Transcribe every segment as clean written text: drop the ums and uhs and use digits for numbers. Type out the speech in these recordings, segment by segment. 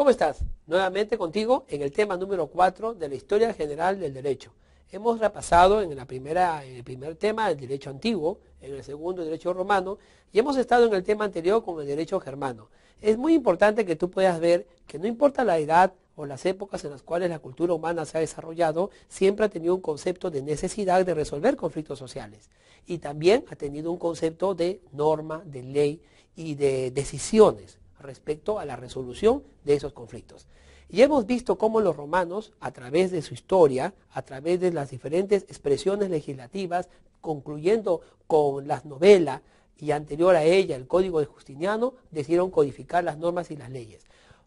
¿Cómo estás? Nuevamente contigo en el tema número 4 de la historia general del derecho. Hemos repasado en el primer tema el derecho antiguo, en el segundo el derecho romano, y hemos estado en el tema anterior con el derecho germano. Es muy importante que tú puedas ver que no importa la edad o las épocas en las cuales la cultura humana se ha desarrollado, siempre ha tenido un concepto de necesidad de resolver conflictos sociales. Y también ha tenido un concepto de norma, de ley y de decisiones respecto a la resolución de esos conflictos. Y hemos visto cómo los romanos, a través de su historia, a través de las diferentes expresiones legislativas, concluyendo con las novelas y anterior a ella el Código de Justiniano, decidieron codificar las normas y las leyes.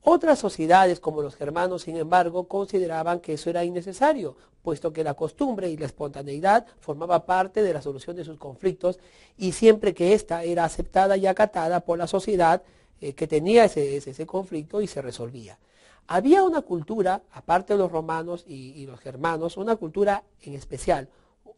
Otras sociedades, como los germanos, sin embargo, consideraban que eso era innecesario, puesto que la costumbre y la espontaneidad formaba parte de la solución de sus conflictos, y siempre que ésta era aceptada y acatada por la sociedad que tenía ese conflicto y se resolvía. Había una cultura, aparte de los romanos y los germanos, una cultura en especial,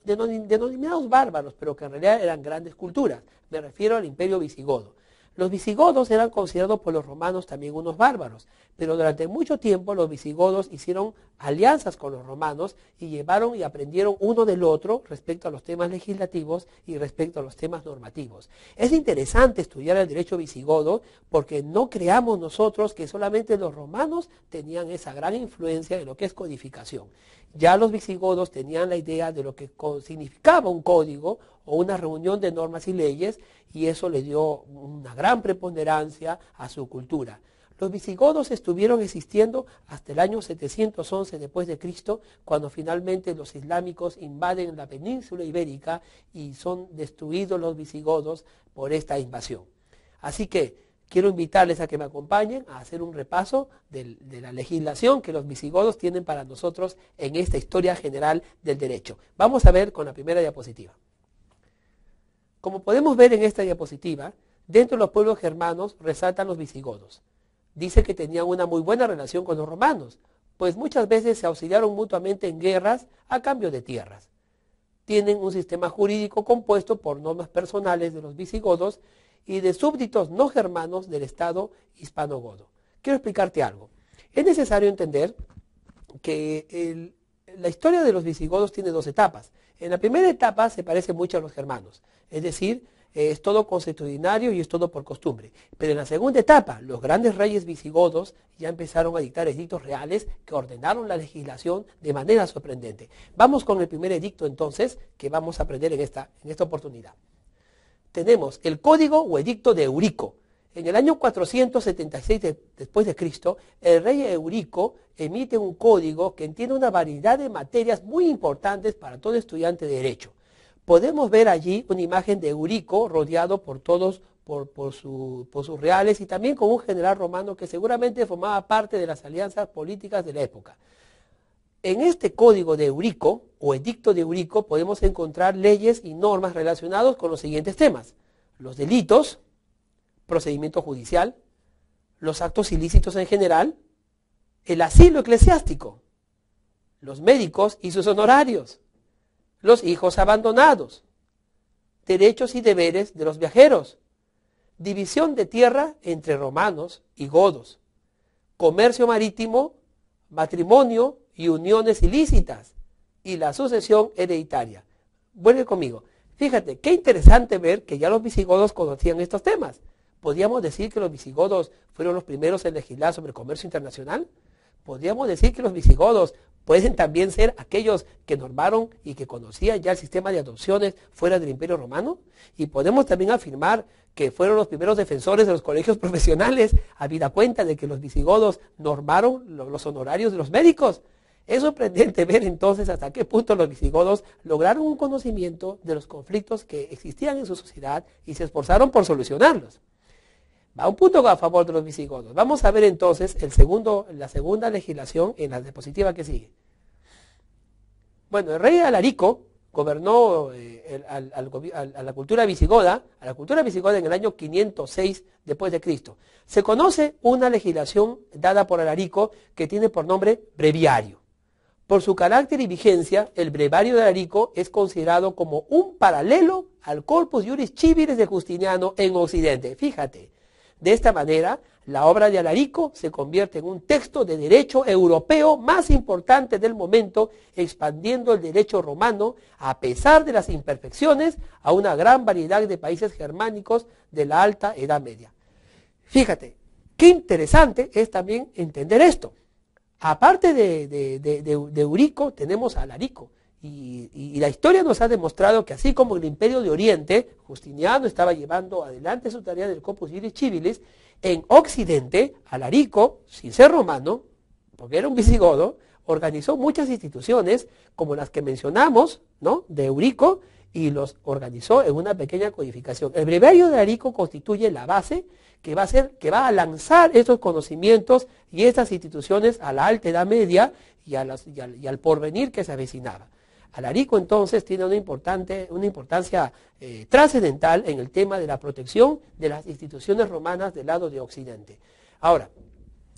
denominados bárbaros, pero que en realidad eran grandes culturas. Me refiero al imperio visigodo. Los visigodos eran considerados por los romanos también unos bárbaros, pero durante mucho tiempo los visigodos hicieron alianzas con los romanos y llevaron y aprendieron uno del otro respecto a los temas legislativos y respecto a los temas normativos. Es interesante estudiar el derecho visigodo porque no creamos nosotros que solamente los romanos tenían esa gran influencia en lo que es codificación. Ya los visigodos tenían la idea de lo que significaba un código o una reunión de normas y leyes, y eso le dio una gran preponderancia a su cultura. Los visigodos estuvieron existiendo hasta el año 711 después de Cristo, cuando finalmente los islámicos invaden la península ibérica y son destruidos los visigodos por esta invasión. Así que quiero invitarles a que me acompañen a hacer un repaso de la legislación que los visigodos tienen para nosotros en esta historia general del derecho. Vamos a ver con la primera diapositiva. Como podemos ver en esta diapositiva, dentro de los pueblos germanos resaltan los visigodos. Dice que tenían una muy buena relación con los romanos, pues muchas veces se auxiliaron mutuamente en guerras a cambio de tierras. Tienen un sistema jurídico compuesto por normas personales de los visigodos y de súbditos no germanos del estado hispanogodo. Quiero explicarte algo. Es necesario entender que la historia de los visigodos tiene dos etapas. En la primera etapa se parece mucho a los germanos, es decir, es todo consuetudinario y es todo por costumbre. Pero en la segunda etapa, los grandes reyes visigodos ya empezaron a dictar edictos reales que ordenaron la legislación de manera sorprendente. Vamos con el primer edicto entonces que vamos a aprender en esta oportunidad. Tenemos el Código o Edicto de Eurico. En el año 476 después de Cristo, el rey Eurico emite un código que tiene una variedad de materias muy importantes para todo estudiante de derecho. Podemos ver allí una imagen de Eurico rodeado por sus reales y también con un general romano que seguramente formaba parte de las alianzas políticas de la época. En este código de Eurico o edicto de Eurico podemos encontrar leyes y normas relacionadas con los siguientes temas: los delitos, procedimiento judicial, los actos ilícitos en general, el asilo eclesiástico, los médicos y sus honorarios, los hijos abandonados, derechos y deberes de los viajeros, división de tierra entre romanos y godos, comercio marítimo, matrimonio y uniones ilícitas, y la sucesión hereditaria. Vuelve conmigo. Fíjate, qué interesante ver que ya los visigodos conocían estos temas. ¿Podríamos decir que los visigodos fueron los primeros en legislar sobre comercio internacional? ¿Podríamos decir que los visigodos pueden también ser aquellos que normaron y que conocían ya el sistema de adopciones fuera del Imperio Romano? Y podemos también afirmar que fueron los primeros defensores de los colegios profesionales, habida cuenta de que los visigodos normaron los honorarios de los médicos. Es sorprendente ver entonces hasta qué punto los visigodos lograron un conocimiento de los conflictos que existían en su sociedad y se esforzaron por solucionarlos. Va un punto a favor de los visigodos. Vamos a ver entonces la segunda legislación en la diapositiva que sigue. Bueno, el rey Alarico gobernó a la cultura visigoda en el año 506 después de Cristo. Se conoce una legislación dada por Alarico que tiene por nombre breviario. Por su carácter y vigencia, el breviario de Alarico es considerado como un paralelo al Corpus Juris Civilis de Justiniano en Occidente. Fíjate. De esta manera, La obra de Alarico se convierte en un texto de derecho europeo más importante del momento, expandiendo el derecho romano, a pesar de las imperfecciones, a una gran variedad de países germánicos de la Alta Edad Media. Fíjate, qué interesante es también entender esto. Aparte de Eurico, tenemos a Alarico. Y la historia nos ha demostrado que así como el Imperio de Oriente, Justiniano estaba llevando adelante su tarea del Corpus Juris Civilis, en Occidente, Alarico, sin ser romano, porque era un visigodo, organizó muchas instituciones, como las que mencionamos, ¿no?, de Eurico, y los organizó en una pequeña codificación. El breviario de Alarico constituye la base que va a lanzar estos conocimientos y estas instituciones a la Alta Edad Media y al porvenir que se avecinaba. Alarico entonces tiene una importancia trascendental en el tema de la protección de las instituciones romanas del lado de Occidente. Ahora,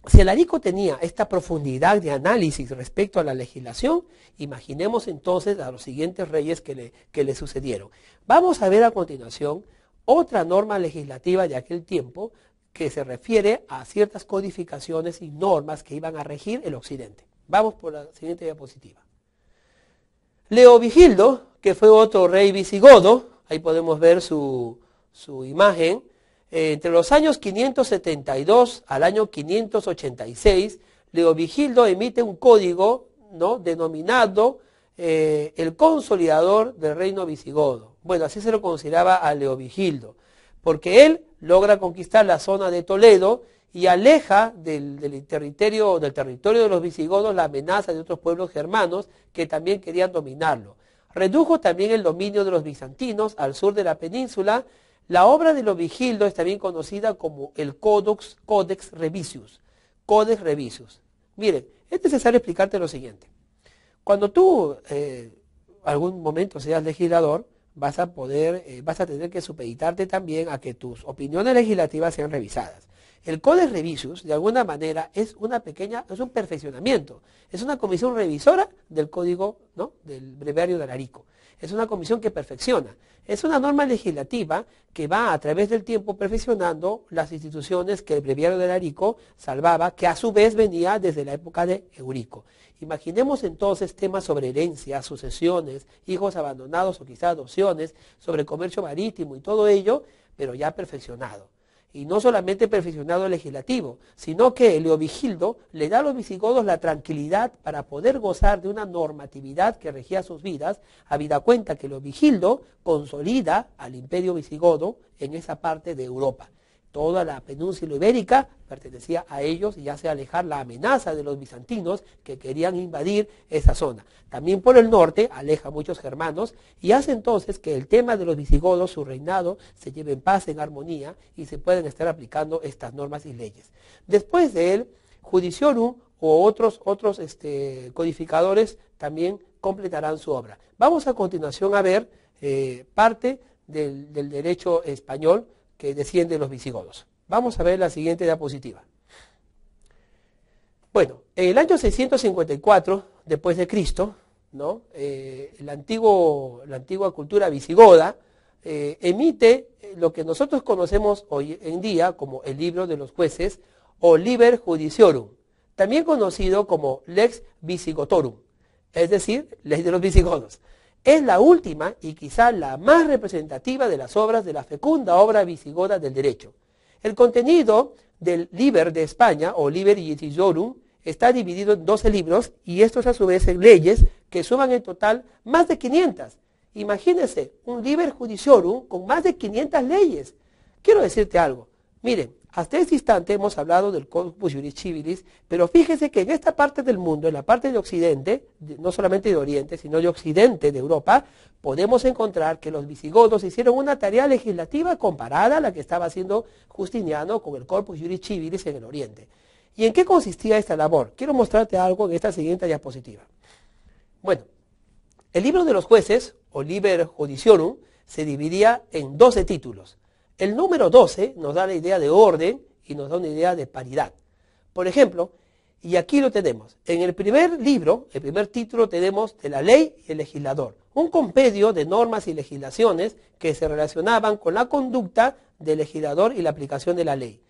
si Alarico tenía esta profundidad de análisis respecto a la legislación, imaginemos entonces a los siguientes reyes que le sucedieron. Vamos a ver a continuación otra norma legislativa de aquel tiempo que se refiere a ciertas codificaciones y normas que iban a regir el Occidente. Vamos por la siguiente diapositiva. Leovigildo, que fue otro rey visigodo, ahí podemos ver su imagen, entre los años 572 al año 586, Leovigildo emite un código, ¿no?, denominado el consolidador del reino visigodo. Bueno, así se lo consideraba a Leovigildo, porque él logra conquistar la zona de Toledo y aleja del territorio de los visigodos la amenaza de otros pueblos germanos que también querían dominarlo. Redujo también el dominio de los bizantinos al sur de la península. La obra de Leovigildo es también conocida como el Codex Revisius. Codex Revisius. Miren, es necesario explicarte lo siguiente. Cuando tú algún momento seas legislador, vas a tener que supeditarte también a que tus opiniones legislativas sean revisadas. El Codex Revisius, de alguna manera, es un perfeccionamiento. Es una comisión revisora del código, ¿no?, del breviario de Alarico. Es una comisión que perfecciona. Es una norma legislativa que va a través del tiempo perfeccionando las instituciones que el breviario de Alarico salvaba, que a su vez venía desde la época de Eurico. Imaginemos entonces temas sobre herencia, sucesiones, hijos abandonados o quizá adopciones, sobre comercio marítimo y todo ello, pero ya perfeccionado. Y no solamente perfeccionado legislativo, sino que Leovigildo le da a los visigodos la tranquilidad para poder gozar de una normatividad que regía sus vidas, habida cuenta que Leovigildo consolida al imperio visigodo en esa parte de Europa. Toda la península ibérica pertenecía a ellos y hace alejar la amenaza de los bizantinos que querían invadir esa zona. También por el norte aleja a muchos germanos y hace entonces que el tema de los visigodos, su reinado, se lleve en paz, en armonía y se pueden estar aplicando estas normas y leyes. Después de él, Judiciorum o otros codificadores también completarán su obra. Vamos a continuación a ver parte del derecho español que desciende de los visigodos. Vamos a ver la siguiente diapositiva. Bueno, en el año 654 después de Cristo, ¿no?, la antigua cultura visigoda emite lo que nosotros conocemos hoy en día como el libro de los jueces o Liber Judiciorum, también conocido como Lex Visigotorum, es decir, ley de los visigodos. Es la última y quizá la más representativa de las obras de la fecunda obra visigoda del derecho. El contenido del Liber de España, o Liber Iudiciorum, está dividido en 12 libros y estos a su vez en leyes que suman en total más de 500. Imagínense, un Liber Judiciorum con más de 500 leyes. Quiero decirte algo. Miren, hasta este instante hemos hablado del Corpus Juris Civilis, pero fíjense que en esta parte del mundo, en la parte de Occidente, no solamente de Oriente, sino de Occidente, de Europa, podemos encontrar que los visigodos hicieron una tarea legislativa comparada a la que estaba haciendo Justiniano con el Corpus Juris Civilis en el Oriente. ¿Y en qué consistía esta labor? Quiero mostrarte algo en esta siguiente diapositiva. Bueno, el libro de los jueces, o Liber Judiciorum, se dividía en 12 títulos. El número 12 nos da la idea de orden y nos da una idea de paridad. Por ejemplo, y aquí lo tenemos, en el primer libro, el primer título tenemos de la ley y el legislador, un compendio de normas y legislaciones que se relacionaban con la conducta del legislador y la aplicación de la ley.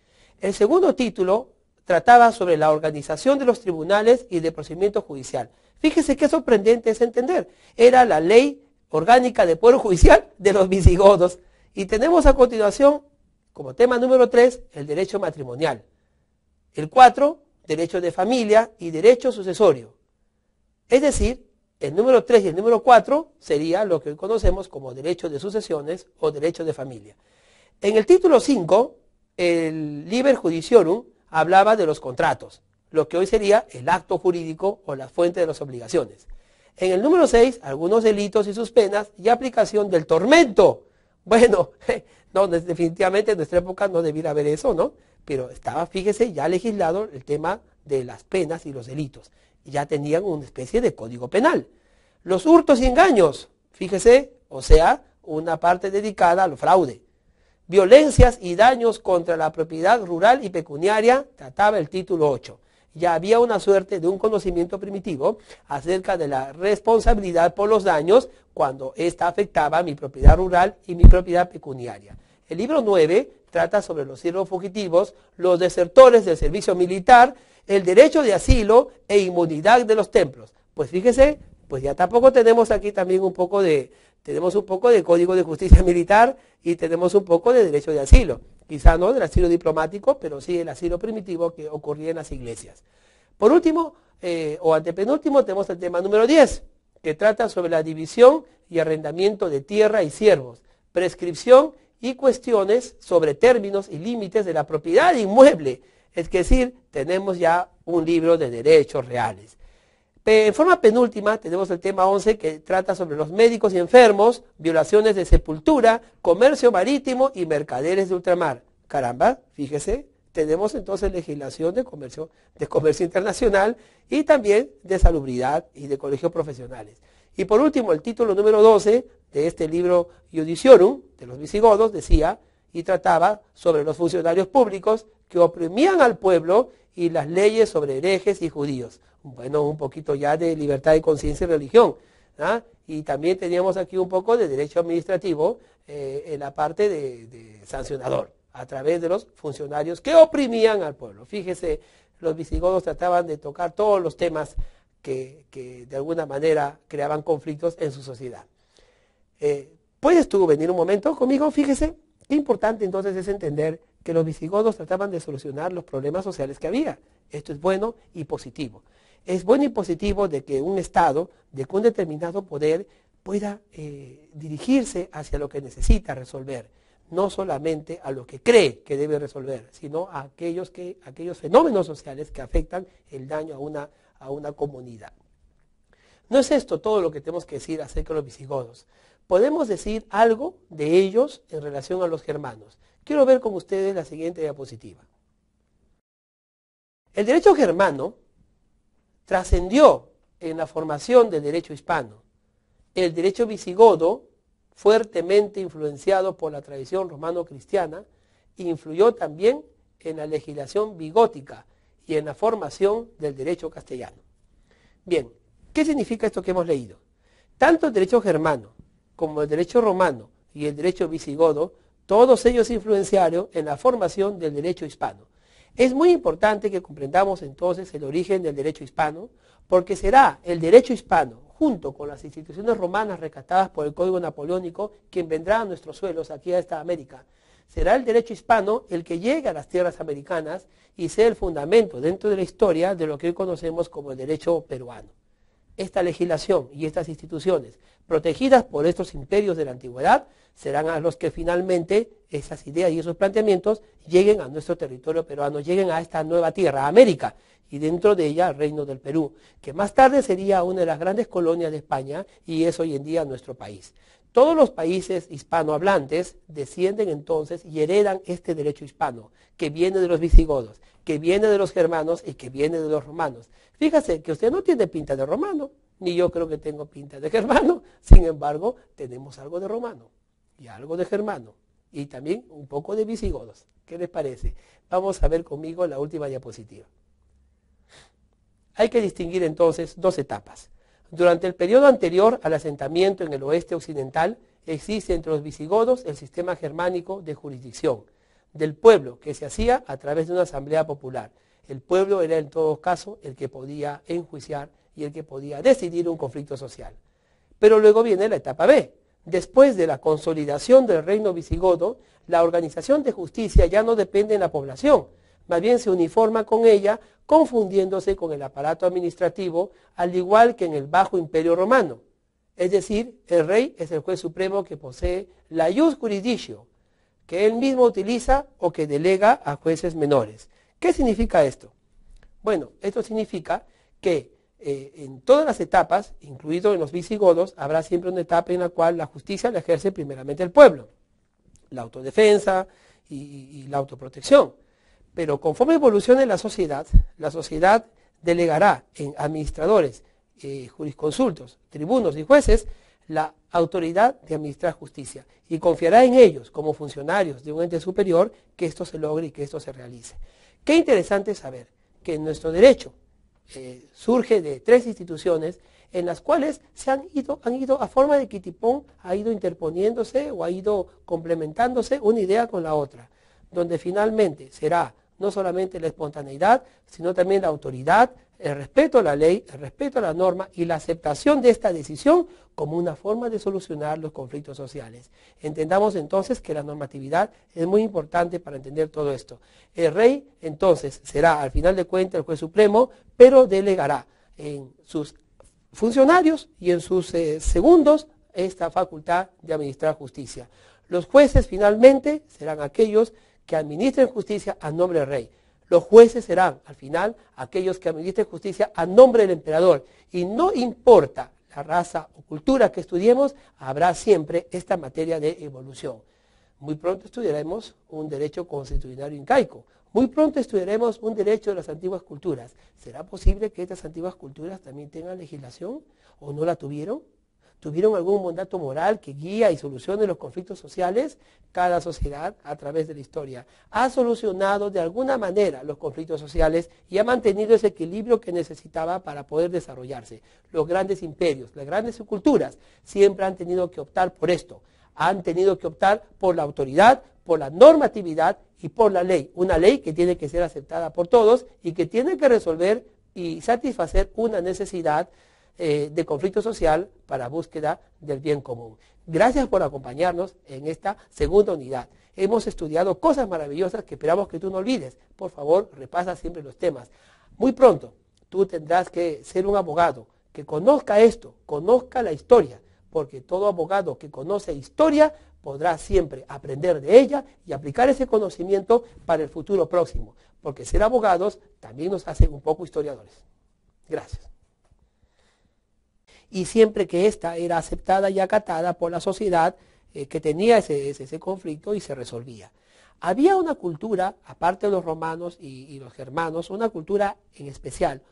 El segundo título trataba sobre la organización de los tribunales y del procedimiento judicial. Fíjese qué sorprendente es entender. Era la ley orgánica de Poder Judicial de los visigodos. Y tenemos a continuación, como tema número 3, el derecho matrimonial. El 4, derecho de familia y derecho sucesorio. Es decir, el número 3 y el número 4 sería lo que hoy conocemos como derecho de sucesiones o derecho de familia. En el título 5, el Liber Judiciorum hablaba de los contratos, lo que hoy sería el acto jurídico o la fuente de las obligaciones. En el número 6, algunos delitos y sus penas y aplicación del tormento. Bueno, no, definitivamente en nuestra época no debiera haber eso, ¿no? Pero estaba, fíjese, ya legislado el tema de las penas y los delitos. Ya tenían una especie de código penal. Los hurtos y engaños, fíjese, o sea, una parte dedicada al fraude. Violencias y daños contra la propiedad rural y pecuniaria, trataba el título 8. Ya había una suerte de un conocimiento primitivo acerca de la responsabilidad por los daños cuando ésta afectaba mi propiedad rural y mi propiedad pecuniaria. El libro 9 trata sobre los siervos fugitivos, los desertores del servicio militar, el derecho de asilo e inmunidad de los templos. Pues fíjese, pues ya tampoco tenemos aquí también tenemos un poco de código de justicia militar y tenemos un poco de derecho de asilo. Quizá no del asilo diplomático, pero sí el asilo primitivo que ocurría en las iglesias. Por último, o antepenúltimo, tenemos el tema número 10, que trata sobre la división y arrendamiento de tierra y siervos, prescripción y cuestiones sobre términos y límites de la propiedad inmueble. Es decir, tenemos ya un libro de derechos reales. En forma penúltima tenemos el tema 11 que trata sobre los médicos y enfermos, violaciones de sepultura, comercio marítimo y mercaderes de ultramar. Caramba, fíjese, tenemos entonces legislación de comercio internacional y también de salubridad y de colegios profesionales. Y por último, el título número 12 de este libro Judiciorum, de los visigodos, decía y trataba sobre los funcionarios públicos que oprimían al pueblo y las leyes sobre herejes y judíos. Bueno, un poquito ya de libertad de conciencia y religión. ¿Ah? Y también teníamos aquí un poco de derecho administrativo en la parte de sancionador, a través de los funcionarios que oprimían al pueblo. Fíjese, los visigodos trataban de tocar todos los temas que de alguna manera creaban conflictos en su sociedad. ¿Puedes tú venir un momento conmigo? Fíjese, qué importante entonces es entender que los visigodos trataban de solucionar los problemas sociales que había. Esto es bueno y positivo. Es bueno y positivo de que un Estado, de que un determinado poder pueda dirigirse hacia lo que necesita resolver, no solamente a lo que cree que debe resolver, sino a aquellos fenómenos sociales que afectan el daño a una comunidad. No es esto todo lo que tenemos que decir acerca de los visigodos. Podemos decir algo de ellos en relación a los germanos. Quiero ver con ustedes la siguiente diapositiva. El derecho germano trascendió en la formación del derecho hispano. El derecho visigodo, fuertemente influenciado por la tradición romano-cristiana, influyó también en la legislación vigótica y en la formación del derecho castellano. Bien, ¿qué significa esto que hemos leído? Tanto el derecho germano como el derecho romano y el derecho visigodo, todos ellos influenciaron en la formación del derecho hispano. Es muy importante que comprendamos entonces el origen del derecho hispano, porque será el derecho hispano, junto con las instituciones romanas rescatadas por el Código Napoleónico, quien vendrá a nuestros suelos, aquí a esta América. Será el derecho hispano el que llegue a las tierras americanas y sea el fundamento dentro de la historia de lo que hoy conocemos como el derecho peruano. Esta legislación y estas instituciones, protegidas por estos imperios de la antigüedad, serán a los que finalmente esas ideas y esos planteamientos lleguen a nuestro territorio peruano, lleguen a esta nueva tierra, América, y dentro de ella el Reino del Perú, que más tarde sería una de las grandes colonias de España y es hoy en día nuestro país. Todos los países hispanohablantes descienden entonces y heredan este derecho hispano, que viene de los visigodos, que viene de los germanos y que viene de los romanos. Fíjese que usted no tiene pinta de romano, ni yo creo que tengo pinta de germano, sin embargo, tenemos algo de romano y algo de germano y también un poco de visigodos. ¿Qué les parece? Vamos a ver conmigo la última diapositiva. Hay que distinguir entonces dos etapas. Durante el periodo anterior al asentamiento en el oeste occidental, existe entre los visigodos el sistema germánico de jurisdicción. del pueblo, que se hacía a través de una asamblea popular. El pueblo era en todo caso el que podía enjuiciar y el que podía decidir un conflicto social. Pero luego viene la etapa B. Después de la consolidación del reino visigodo, la organización de justicia ya no depende de la población, más bien se uniforma con ella, confundiéndose con el aparato administrativo, al igual que en el Bajo Imperio Romano. Es decir, el rey es el juez supremo que posee la ius jurisdictio, que él mismo utiliza o que delega a jueces menores. ¿Qué significa esto? Bueno, esto significa que en todas las etapas, incluido en los visigodos, habrá siempre una etapa en la cual la justicia la ejerce primeramente el pueblo, la autodefensa y la autoprotección. Pero conforme evolucione la sociedad delegará en administradores, jurisconsultos, tribunos y jueces la autoridad de administrar justicia y confiará en ellos como funcionarios de un ente superior que esto se logre y que esto se realice. Qué interesante saber que nuestro derecho surge de tres instituciones en las cuales han ido a forma de quitipón, ha ido interponiéndose o ha ido complementándose una idea con la otra, donde finalmente será no solamente la espontaneidad, sino también la autoridad, el respeto a la ley, el respeto a la norma y la aceptación de esta decisión como una forma de solucionar los conflictos sociales. Entendamos entonces que la normatividad es muy importante para entender todo esto. El rey entonces será al final de cuentas el juez supremo, pero delegará en sus funcionarios y en sus segundos esta facultad de administrar justicia. Los jueces finalmente serán aquellos que administren justicia a nombre del rey. Los jueces serán, al final, aquellos que administren justicia a nombre del emperador. Y no importa la raza o cultura que estudiemos, habrá siempre esta materia de evolución. Muy pronto estudiaremos un derecho constitucional incaico. Muy pronto estudiaremos un derecho de las antiguas culturas. ¿Será posible que estas antiguas culturas también tengan legislación o no la tuvieron? ¿Tuvieron algún mandato moral que guía y solucione los conflictos sociales? Cada sociedad, a través de la historia, ha solucionado de alguna manera los conflictos sociales y ha mantenido ese equilibrio que necesitaba para poder desarrollarse. Los grandes imperios, las grandes culturas, siempre han tenido que optar por esto. Han tenido que optar por la autoridad, por la normatividad y por la ley. Una ley que tiene que ser aceptada por todos y que tiene que resolver y satisfacer una necesidad de conflicto social para búsqueda del bien común. Gracias por acompañarnos en esta segunda unidad. Hemos estudiado cosas maravillosas que esperamos que tú no olvides. Por favor, repasa siempre los temas. Muy pronto, tú tendrás que ser un abogado que conozca esto, conozca la historia, porque todo abogado que conoce historia podrá siempre aprender de ella y aplicar ese conocimiento para el futuro próximo, porque ser abogados también nos hace un poco historiadores. Gracias. Y siempre que ésta era aceptada y acatada por la sociedad que tenía ese conflicto y se resolvía. Había una cultura, aparte de los romanos y los germanos, una cultura en especial,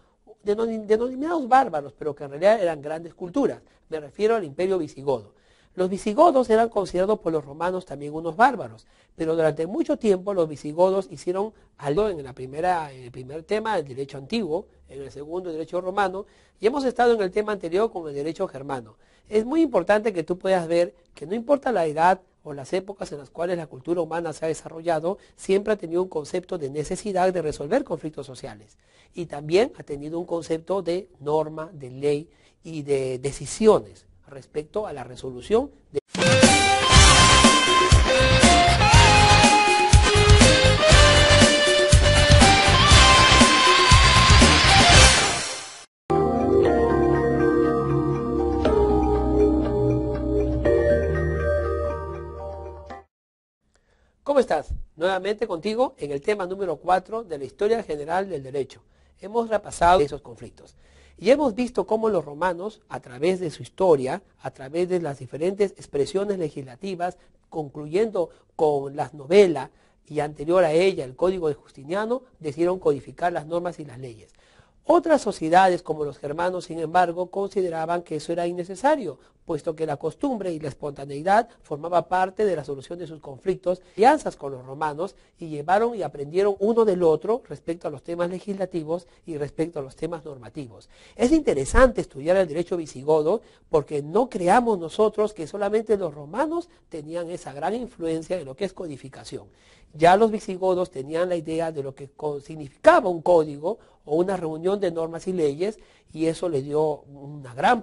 denominados bárbaros, pero que en realidad eran grandes culturas. Me refiero al imperio visigodo. Los visigodos eran considerados por los romanos también unos bárbaros, pero durante mucho tiempo los visigodos hicieron algo en el primer tema, el derecho antiguo, en el segundo, el derecho romano, y hemos estado en el tema anterior con el derecho germano. Es muy importante que tú puedas ver que no importa la edad o las épocas en las cuales la cultura humana se ha desarrollado, siempre ha tenido un concepto de necesidad de resolver conflictos sociales. Y también ha tenido un concepto de norma, de ley y de decisiones respecto a la resolución de... ¿Cómo estás? Nuevamente contigo en el tema número 4 de la historia general del derecho. Hemos repasado esos conflictos. Y hemos visto cómo los romanos, a través de su historia, a través de las diferentes expresiones legislativas, concluyendo con las novelas y anterior a ella el Código de Justiniano, decidieron codificar las normas y las leyes. Otras sociedades, como los germanos, sin embargo, consideraban que eso era innecesario, puesto que la costumbre y la espontaneidad formaba parte de la solución de sus conflictos, alianzas con los romanos, y llevaron y aprendieron uno del otro respecto a los temas legislativos y respecto a los temas normativos. Es interesante estudiar el derecho visigodo porque no creamos nosotros que solamente los romanos tenían esa gran influencia en lo que es codificación. Ya los visigodos tenían la idea de lo que significaba un código o una reunión de normas y leyes, y eso le dio una gran preparación